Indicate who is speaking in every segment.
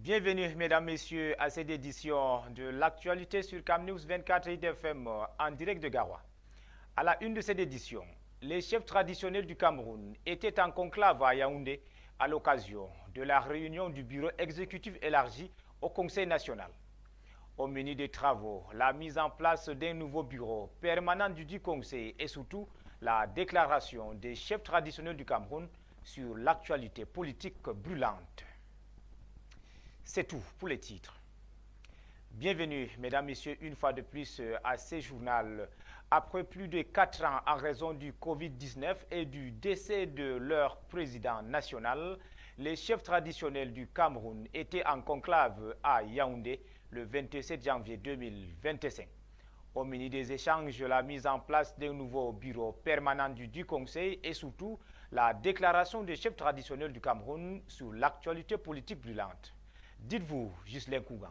Speaker 1: Bienvenue, mesdames, messieurs, à cette édition de l'actualité sur CamNews 24 IDFM en direct de Garoua. À la une de cette édition, les chefs traditionnels du Cameroun étaient en conclave à Yaoundé à l'occasion de la réunion du bureau exécutif élargi au Conseil national. Au menu des travaux, la mise en place d'un nouveau bureau permanent du dit Conseil et surtout la déclaration des chefs traditionnels du Cameroun sur l'actualité politique brûlante. C'est tout pour les titres. Bienvenue, mesdames, messieurs, une fois de plus à ce journal. Après plus de 4 ans en raison du Covid-19 et du décès de leur président national, les chefs traditionnels du Cameroun étaient en conclave à Yaoundé le 27 janvier 2025. Au menu des échanges, la mise en place d'un nouveau bureau permanent du Conseil et surtout la déclaration des chefs traditionnels du Cameroun sur l'actualité politique brûlante. Dites-vous, Ghislain Kougan.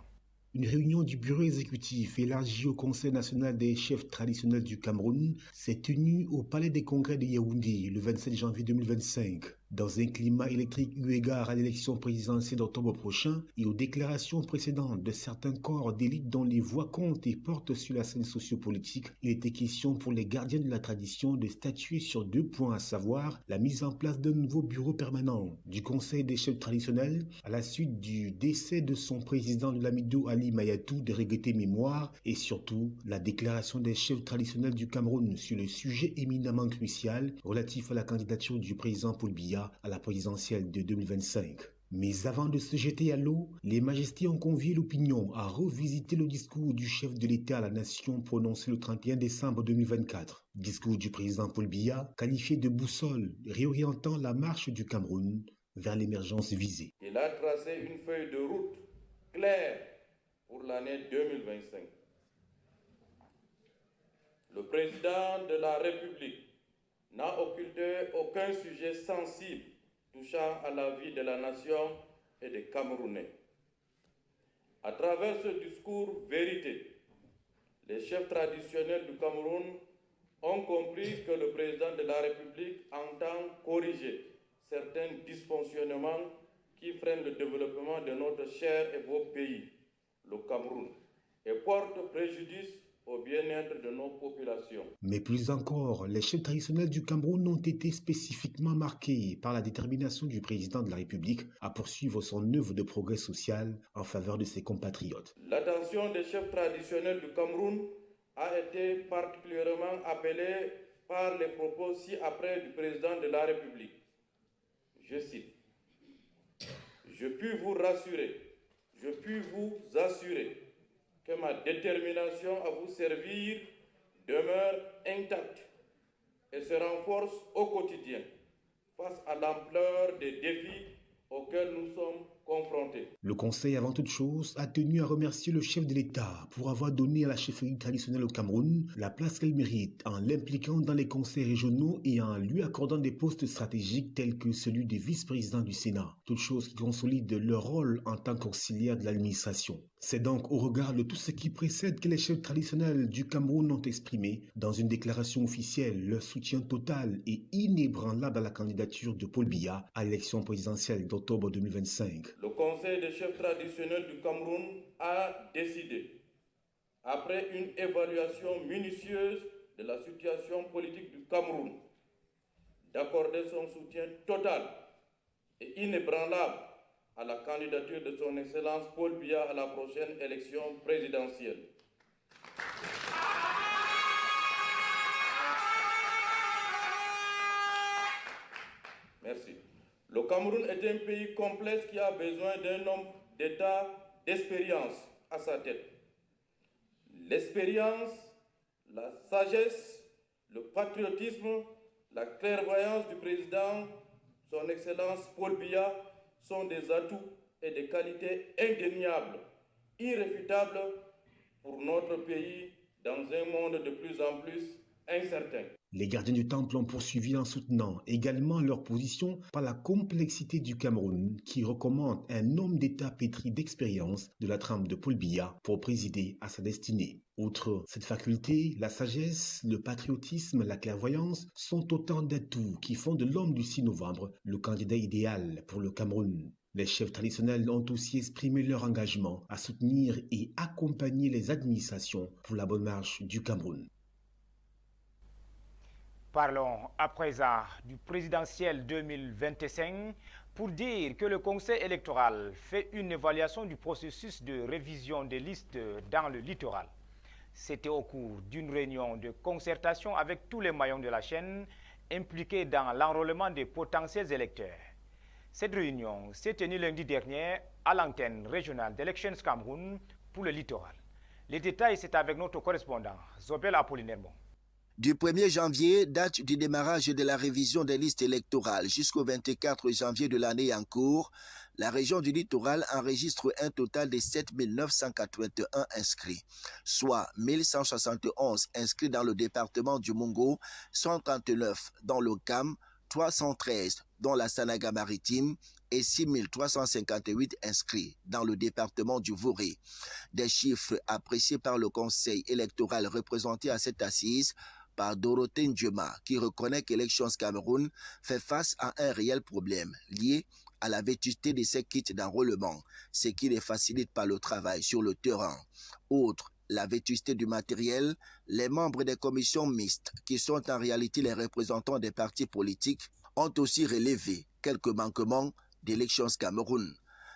Speaker 2: Une réunion du bureau exécutif élargi au Conseil national des chefs traditionnels du Cameroun s'est tenue au Palais des Congrès de Yaoundé le 27 janvier 2025. Dans un climat électrique eu égard à l'élection présidentielle d'octobre prochain et aux déclarations précédentes de certains corps d'élite dont les voix comptent et portent sur la scène sociopolitique, il était question pour les gardiens de la tradition de statuer sur 2 points, à savoir la mise en place d'un nouveau bureau permanent du Conseil des chefs traditionnels à la suite du décès de son président de l'Amido Ali Mayatou de regrettée mémoire et surtout la déclaration des chefs traditionnels du Cameroun sur le sujet éminemment crucial relatif à la candidature du président Paul Biya à la présidentielle de 2025. Mais avant de se jeter à l'eau, les majestés ont convié l'opinion à revisiter le discours du chef de l'État à la nation prononcé le 31 décembre 2024. Discours du président Paul Biya, qualifié de boussole, réorientant la marche du Cameroun vers l'émergence visée.
Speaker 3: Il a tracé une feuille de route claire pour l'année 2025. Le président de la République n'a occulté aucun sujet sensible touchant à la vie de la nation et des Camerounais. À travers ce discours vérité, les chefs traditionnels du Cameroun ont compris que le président de la République entend corriger certains dysfonctionnements qui freinent le développement de notre cher et beau pays, le Cameroun, et portent préjudice au bien-être de nos populations.
Speaker 2: Mais plus encore, les chefs traditionnels du Cameroun ont été spécifiquement marqués par la détermination du président de la République à poursuivre son œuvre de progrès social en faveur de ses compatriotes.
Speaker 3: L'attention des chefs traditionnels du Cameroun a été particulièrement appelée par les propos ci-après du président de la République. Je cite: « Je puis vous rassurer, je puis vous assurer que ma détermination à vous servir demeure intacte et se renforce au quotidien face à l'ampleur des défis auxquels nous sommes confrontés. »
Speaker 2: Le Conseil, avant toute chose, a tenu à remercier le chef de l'État pour avoir donné à la chefferie traditionnelle au Cameroun la place qu'elle mérite en l'impliquant dans les conseils régionaux et en lui accordant des postes stratégiques tels que celui de vice-président du Sénat, toute chose qui consolide leur rôle en tant qu'auxiliaire de l'administration. C'est donc au regard de tout ce qui précède que les chefs traditionnels du Cameroun ont exprimé, dans une déclaration officielle, leur soutien total et inébranlable à la candidature de Paul Biya à l'élection présidentielle d'octobre 2025.
Speaker 3: Le Conseil des chefs traditionnels du Cameroun a décidé, après une évaluation minutieuse de la situation politique du Cameroun, d'accorder son soutien total et inébranlable à la candidature de son Excellence Paul Biya à la prochaine élection présidentielle. Merci. Le Cameroun est un pays complexe qui a besoin d'un homme d'État d'expérience à sa tête. L'expérience, la sagesse, le patriotisme, la clairvoyance du président, son Excellence Paul Biya, sont des atouts et des qualités indéniables, irréfutables pour notre pays dans un monde de plus en plus incertain.
Speaker 2: Les gardiens du temple ont poursuivi en soutenant également leur position par la complexité du Cameroun qui recommande un homme d'État pétri d'expérience de la trempe de Paul Biya pour présider à sa destinée. Outre cette faculté, la sagesse, le patriotisme, la clairvoyance sont autant d'atouts qui font de l'homme du 6 novembre le candidat idéal pour le Cameroun. Les chefs traditionnels ont aussi exprimé leur engagement à soutenir et accompagner les administrations pour la bonne marche du Cameroun.
Speaker 1: Parlons à présent du présidentiel 2025 pour dire que le Conseil électoral fait une évaluation du processus de révision des listes dans le littoral. C'était au cours d'une réunion de concertation avec tous les maillons de la chaîne impliqués dans l'enrôlement des potentiels électeurs. Cette réunion s'est tenue lundi dernier à l'antenne régionale d'Elections Cameroun pour le littoral. Les détails, c'est avec notre correspondant, Zobel Apollinaire.
Speaker 4: Du 1er janvier, date du démarrage de la révision des listes électorales, jusqu'au 24 janvier de l'année en cours, la région du littoral enregistre un total de 7 981 inscrits, soit 1171 inscrits dans le département du Mungo, 139 dans le CAM, 313 dans la Sanaga maritime et 6 358 inscrits dans le département du Vouré. Des chiffres appréciés par le Conseil électoral représenté à cette assise par Dorothée Ndiema, qui reconnaît qu'Elections Cameroun fait face à un réel problème lié à la vétusté de ses kits d'enrôlement, ce qui ne facilite pas le travail sur le terrain. Outre la vétusté du matériel, les membres des commissions mixtes, qui sont en réalité les représentants des partis politiques, ont aussi relevé quelques manquements d'Elections Cameroun.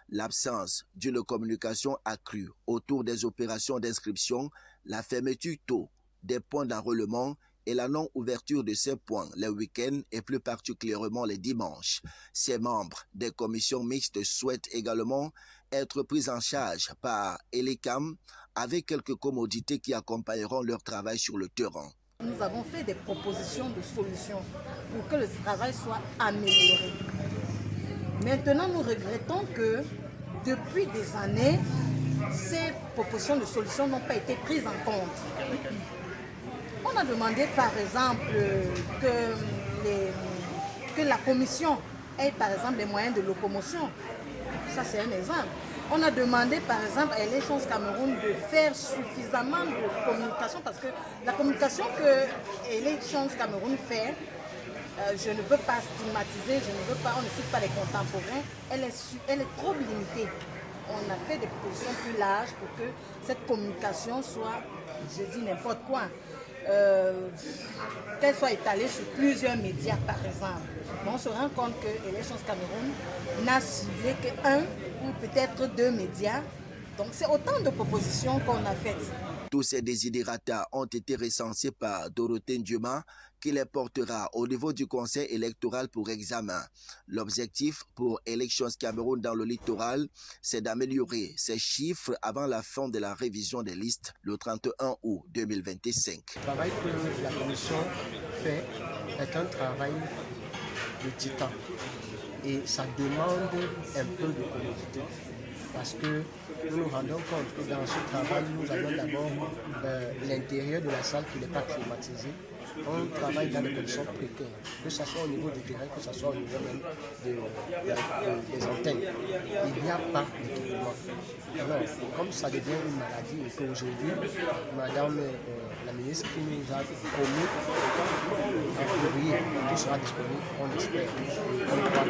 Speaker 4: L'absence d'une communication accrue autour des opérations d'inscription, la fermeture tôt des points d'enrôlement et la non-ouverture de ces points les week-ends et plus particulièrement les dimanches. Ces membres des commissions mixtes souhaitent également être pris en charge par Elecam avec quelques commodités qui accompagneront leur travail sur le terrain.
Speaker 5: Nous avons fait des propositions de solutions pour que le travail soit amélioré. Maintenant, nous regrettons que depuis des années, ces propositions de solutions n'ont pas été prises en compte. On a demandé par exemple que la commission ait par exemple des moyens de locomotion. Ça c'est un exemple. On a demandé par exemple à Elections Cameroun de faire suffisamment de communication parce que la communication que Elections Cameroun fait, je ne veux pas stigmatiser, on ne cite pas les contemporains, elle est trop limitée. On a fait des propositions plus larges pour que cette communication soit, je dis n'importe quoi, qu'elle soit étalée sur plusieurs médias par exemple. Mais on se rend compte que Elections Cameroun n'a ciblé qu'un ou peut-être deux médias. Donc c'est autant de propositions qu'on a faites.
Speaker 4: Tous ces desiderata ont été recensés par Dorothée Ndiema, qui les portera au niveau du Conseil électoral pour examen. L'objectif pour Elections Cameroun dans le littoral, c'est d'améliorer ces chiffres avant la fin de la révision des listes le 31 août 2025.
Speaker 6: Le travail que la Commission fait est un travail de titan et ça demande un peu de commodité. Parce que nous nous rendons compte que dans ce travail, nous avons d'abord l'intérieur de la salle qui n'est pas climatisé. On travaille dans des conditions précaires, que ce soit au niveau du terrain, que ce soit au niveau même des antennes. Il n'y a pas d'équipement. Alors, comme ça devient une maladie et qu'aujourd'hui, Madame la ministre qui nous a promis en février tout sera disponible, on espère, on croit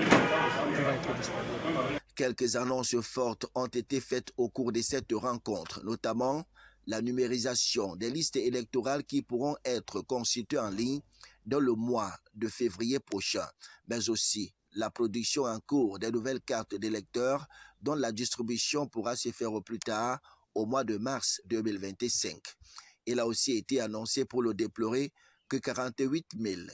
Speaker 6: qu'il va être disponible.
Speaker 4: Quelques annonces fortes ont été faites au cours de cette rencontre, notamment la numérisation des listes électorales qui pourront être constituées en ligne dans le mois de février prochain, mais aussi la production en cours des nouvelles cartes d'électeurs dont la distribution pourra se faire au plus tard au mois de mars 2025. Il a aussi été annoncé pour le déplorer que 48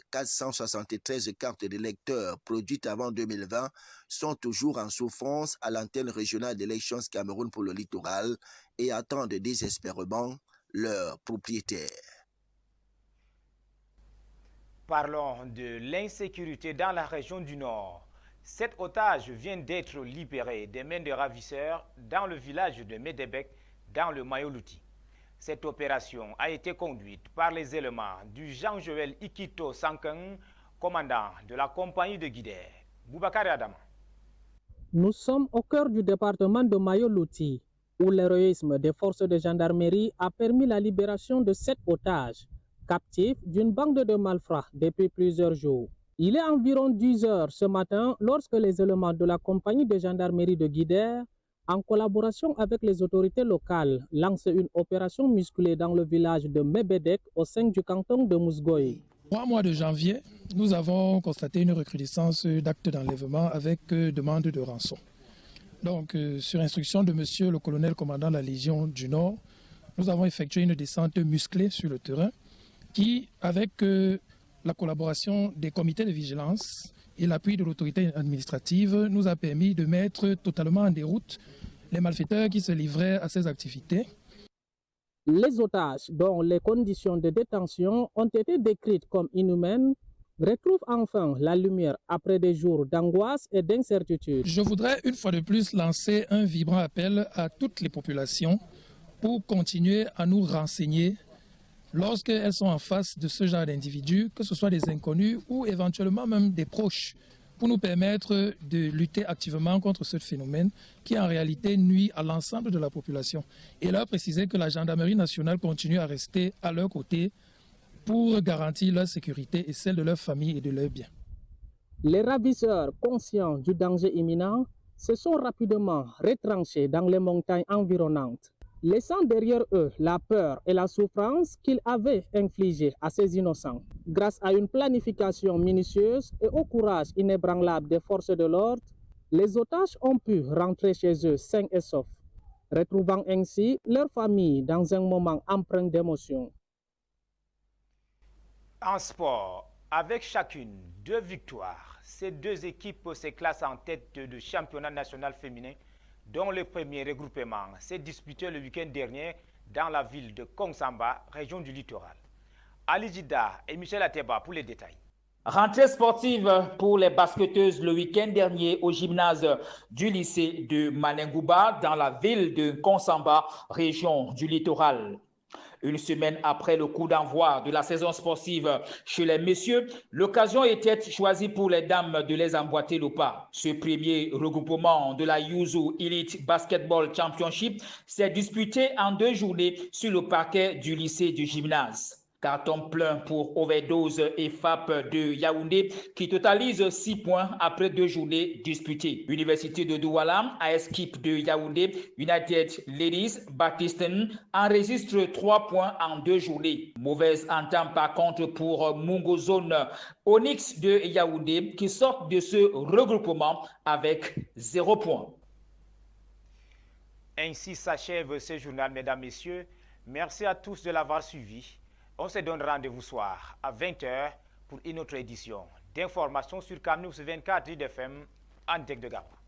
Speaker 4: 473 cartes d'électeurs produites avant 2020 sont toujours en souffrance à l'antenne régionale d'Elections Cameroun pour le littoral et attendent désespérément leurs propriétaires.
Speaker 1: Parlons de l'insécurité dans la région du Nord. Cet otage vient d'être libéré des mains des ravisseurs dans le village de Médébek, dans le Mayoluti. Cette opération a été conduite par les éléments du Jean-Joël Ikito Sankan, commandant de la compagnie de Guider. Boubacar Adama.
Speaker 7: Nous sommes au cœur du département de Mayoluti, où l'héroïsme des forces de gendarmerie a permis la libération de 7 otages, captifs d'une bande de malfrats depuis plusieurs jours. Il est environ 10 heures ce matin lorsque les éléments de la compagnie de gendarmerie de Guidère, en collaboration avec les autorités locales, lancent une opération musclée dans le village de Mebedek au sein du canton de Mousgoye.
Speaker 8: Au mois de janvier, nous avons constaté une recrudescence d'actes d'enlèvement avec demande de rançon. Donc, sur instruction de monsieur le colonel commandant de la Légion du Nord, nous avons effectué une descente musclée sur le terrain qui, avec la collaboration des comités de vigilance et l'appui de l'autorité administrative, nous a permis de mettre totalement en déroute les malfaiteurs qui se livraient à ces activités.
Speaker 7: Les otages, dont les conditions de détention ont été décrites comme inhumaines, retrouvent enfin la lumière après des jours d'angoisse et d'incertitude.
Speaker 8: Je voudrais une fois de plus lancer un vibrant appel à toutes les populations pour continuer à nous renseigner lorsqu'elles sont en face de ce genre d'individus, que ce soit des inconnus ou éventuellement même des proches, pour nous permettre de lutter activement contre ce phénomène qui en réalité nuit à l'ensemble de la population. Et leur préciser que la gendarmerie nationale continue à rester à leur côté pour garantir leur sécurité et celle de leur famille et de leurs biens.
Speaker 7: Les ravisseurs, conscients du danger imminent, se sont rapidement retranchés dans les montagnes environnantes, laissant derrière eux la peur et la souffrance qu'ils avaient infligées à ces innocents. Grâce à une planification minutieuse et au courage inébranlable des forces de l'ordre, les otages ont pu rentrer chez eux sains et saufs, retrouvant ainsi leur famille dans un moment empreint d'émotion.
Speaker 1: En sport, avec chacune 2 victoires, ces 2 équipes se classent en tête du championnat national féminin, dont le premier regroupement s'est disputé le week-end dernier dans la ville de Kongsamba, région du littoral. Ali Jida et Michel Ateba pour les détails.
Speaker 9: Rentrée sportive pour les basketteuses le week-end dernier au gymnase du lycée de Manengouba dans la ville de Kongsamba, région du littoral. Une semaine après le coup d'envoi de la saison sportive chez les messieurs, l'occasion était choisie pour les dames de les emboîter le pas. Ce premier regroupement de la Yuzu Elite Basketball Championship s'est disputé en 2 journées sur le parquet du lycée du gymnase. Carton plein pour Overdose et FAP de Yaoundé qui totalise 6 points après 2 journées disputées. Université de Douala, AS Kip de Yaoundé, United Ladies Baptisten enregistre 3 points en 2 journées. Mauvaise entame par contre pour Mungo Zone Onyx de Yaoundé qui sort de ce regroupement avec 0 points.
Speaker 1: Ainsi s'achève ce journal, mesdames, messieurs. Merci à tous de l'avoir suivi. On se donne rendez-vous soir à 20h pour une autre édition d'informations sur Camnews 24 FM en direct de Gabon.